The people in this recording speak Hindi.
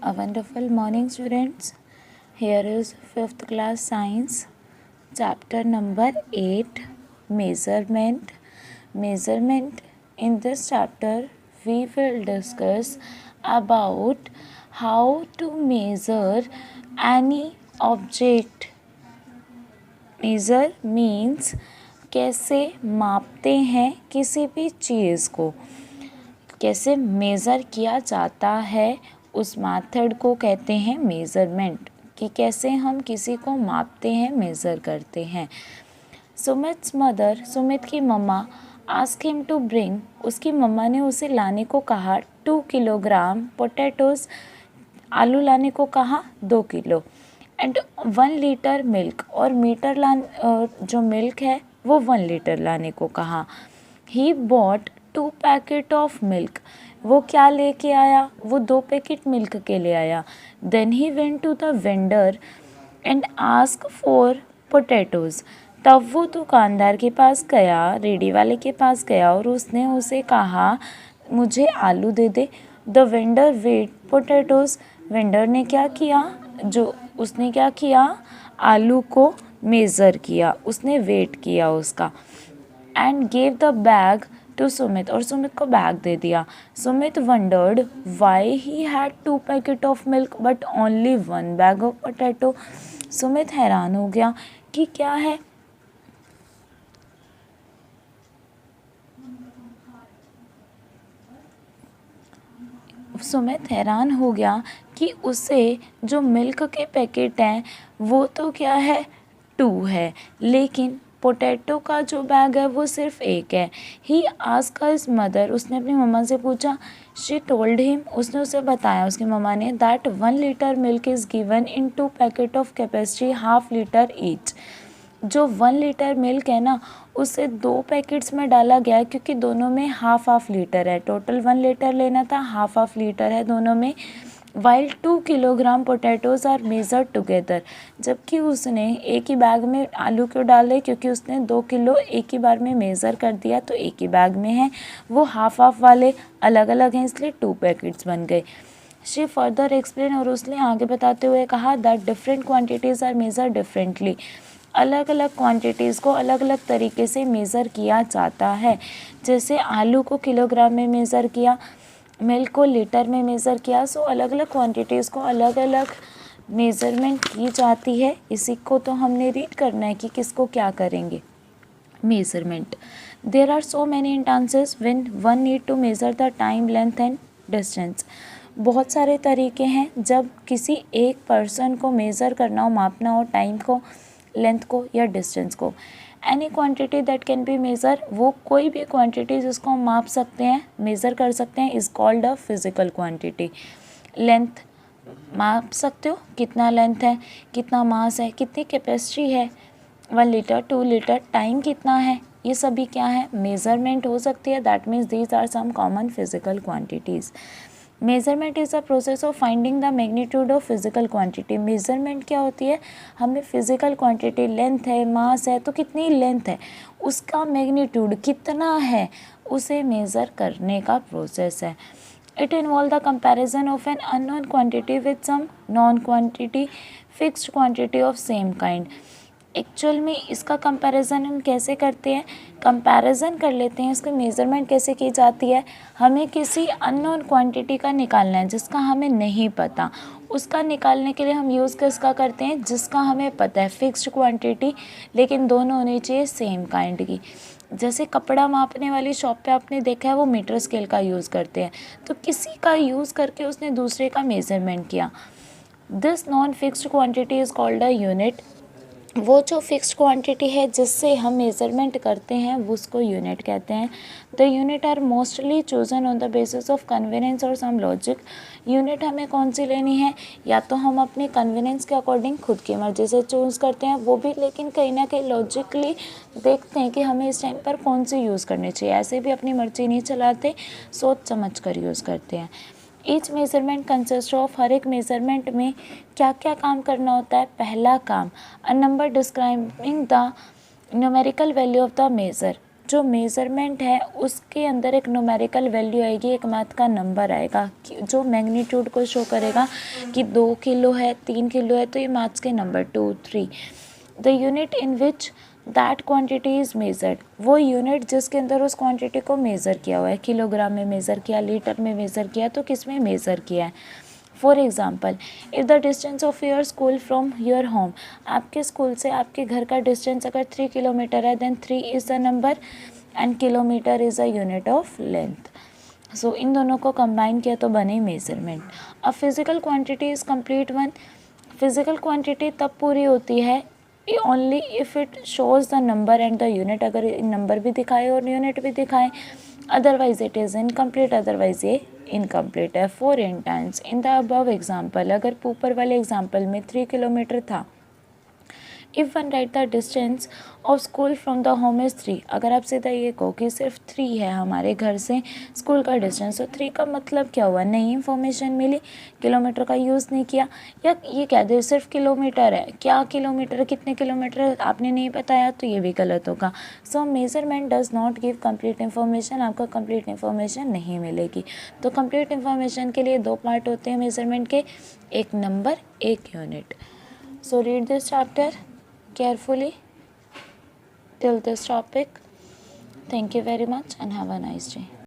A wonderful morning, students. Here is 5th class science, chapter number 8, measurement. Measurement. In this chapter, we will discuss about how to measure any object. Measure means कैसे मापते हैं किसी भी चीज़ को, कैसे मेज़र किया जाता है, उस मेथड को कहते हैं मेज़रमेंट, कि कैसे हम किसी को मापते हैं, मेज़र करते हैं। सुमित्स मदर, सुमित की मम्मा, आस्क हिम टू ब्रिंग, उसकी मम्मा ने उसे लाने को कहा 2 किलोग्राम पोटैटोज़, आलू लाने को कहा 2 किलो, एंड 1 लीटर मिल्क, और जो मिल्क है वो 1 लीटर लाने को कहा। He bought 2 packet of milk, वो क्या लेके आया, वो 2 पैकेट मिल्क के ले आया। Then he went to the vendor and ask for potatoes, तब वो दुकानदार के पास गया, रेडी वाले के पास गया और उसने उसे कहा मुझे आलू दे दे। The vendor weight potatoes, vendor ने क्या किया, उसने क्या किया, आलू को मेज़र किया, उसने वेट किया उसका। And gave the bag to Sumit, और सुमित को बैग दे दिया। Sumit wondered why he had 2 packet of milk but only 1 bag of potato. Sumit हैरान हो गया कि क्या है, सुमित हैरान हो गया कि उसे जो मिल्क के पैकेट हैं वो तो क्या है 2 है, लेकिन पोटैटो का जो बैग है वो सिर्फ 1 है। ही आस्क्ड हिज मदर, उसने अपनी मम्मा से पूछा। शी टोल्ड हिम, उसने उसे बताया, उसकी मम्मा ने, that 1 litre milk is given in 2 packet of capacity ½ litre each. जो 1 लीटर मिल्क है ना, उसे 2 पैकेट्स में डाला गया है क्योंकि दोनों में ½ लीटर है। टोटल 1 लीटर लेना था, ½ लीटर है दोनों में। While 2 kilogram potatoes are measured together, जबकि उसने एक ही बैग में आलू क्यों डाले, क्योंकि उसने 2 किलो एक ही बार में मेज़र कर दिया तो एक ही बैग में है, वो ½ वाले अलग अलग हैं इसलिए 2 पैकेट्स बन गए। शी फर्दर एक्सप्लेन, और उसने आगे बताते हुए कहा that different quantities are measure differently, अलग अलग क्वांटिटीज़ को अलग अलग तरीके से मेज़र किया जाता है। जैसे आलू को किलोग्राम में मेज़र किया, मिल्क को लीटर में मेज़र किया, सो अलग अलग क्वांटिटीज़ को अलग अलग मेज़रमेंट की जाती है। इसी को तो हमने रीड करना है कि किसको क्या करेंगे, measurement. There are so many instances when one need to measure the time, length and distance. बहुत सारे तरीके हैं जब किसी एक पर्सन को मेज़र करना हो, मापना हो, टाइम को, लेंथ को या डिस्टेंस को। Any quantity that can be measure, वो कोई भी क्वांटिटी जिसको हम माप सकते हैं, मेज़र कर सकते हैं, is called a physical quantity. Length माप सकते हो, कितना लेंथ है, कितना मास है, कितनी कैपेसिटी है, 1 लीटर 2 लीटर, टाइम कितना है, ये सभी क्या है, मेज़रमेंट हो सकती है। That means these are some common physical quantities. Measurement is a process of finding the magnitude of physical quantity. Measurement क्या होती है, हमें फिज़िकल क्वांटिटी, लेंथ है, मास है, तो कितनी लेंथ है, उसका मैग्नीट्यूड कितना है, उसे मेज़र करने का प्रोसेस है। It involve the comparison of an unknown quantity with some known quantity fixed quantity of same kind. Actual में इसका कंपैरिजन हम कैसे करते हैं, कंपैरिजन कर लेते हैं, इसको मेज़रमेंट कैसे की जाती है, हमें किसी अननोन क्वांटिटी का निकालना है जिसका हमें नहीं पता, उसका निकालने के लिए हम यूज़ किसका करते हैं, जिसका हमें पता है, फिक्स्ड क्वांटिटी, लेकिन दोनों होनी चाहिए सेम काइंड की। जैसे कपड़ा मापने वाली शॉप पे आपने देखा है वो मीटर स्केल का यूज़ करते हैं, तो किसी का यूज़ करके उसने दूसरे का मेज़रमेंट किया। This non fixed quantity is called a unit. वो जो फिक्स्ड क्वांटिटी है जिससे हम मेज़रमेंट करते हैं वो उसको यूनिट कहते हैं। The unit are mostly chosen on the basis of convenience और सम लॉजिक। यूनिट हमें कौन सी लेनी है, या तो हम अपने कन्वीनियंस के अकॉर्डिंग खुद की मर्ज़ी से चूज़ करते हैं, वो भी लेकिन कहीं ना कहीं लॉजिकली देखते हैं कि हमें इस टाइम पर कौन सी यूज़ करनी चाहिए, ऐसे भी अपनी मर्ज़ी नहीं चलाते, सोच समझ कर यूज़ करते हैं। ईच मेज़रमेंट कंसिस्ट ऑफ, हर एक मेज़रमेंट में क्या क्या काम करना होता है। पहला काम, a number describing the numerical value of the measure, जो मेज़रमेंट है उसके अंदर एक न्यूमेरिकल वैल्यू आएगी, एक मैथ का नंबर आएगा जो मैग्नीट्यूड को शो करेगा कि 2 किलो है, 3 किलो है, तो ये मैथ्स के number 2, 3। The unit in which that quantity is measured, वो यूनिट जिसके अंदर उस क्वांटिटी को मेज़र किया हुआ है, किलोग्राम में मेज़र किया, लीटर में मेज़र किया, तो किस में मेज़र किया है। For example, if the distance of your school from your home, आपके स्कूल से आपके घर का डिस्टेंस अगर 3 किलोमीटर है, then 3 is the number and kilometre is a unit of length. So इन दोनों को कंबाइन किया तो बने measurement. A physical quantity is complete one, physical quantity तब पूरी होती है only if it shows the number and the unit, अगर नंबर भी दिखाए और यूनिट भी दिखाए, otherwise it is incomplete, otherwise ये इनकम्प्लीट है। For instance in the above example, अगर ऊपर वाले एग्जाम्पल में 3 किलोमीटर था, if one right the distance of school from the home is 3, अगर आप सीधा ये कहो कि सिर्फ 3 है हमारे घर से स्कूल का डिस्टेंस, तो 3 का मतलब क्या हुआ, नई इन्फॉर्मेशन मिली, किलोमीटर का यूज़ नहीं किया, या ये कह दे सिर्फ किलोमीटर है, क्या किलोमीटर, कितने किलोमीटर आपने नहीं बताया, तो ये भी गलत होगा। So measurement does not give complete information, आपको कंप्लीट इन्फॉर्मेशन नहीं मिलेगी। तो कंप्लीट इन्फॉर्मेशन के लिए 2 पार्ट होते हैं मेज़रमेंट के, एक नंबर, एक unit. So read this chapter carefully till this topic. Thank you very much and have a nice day.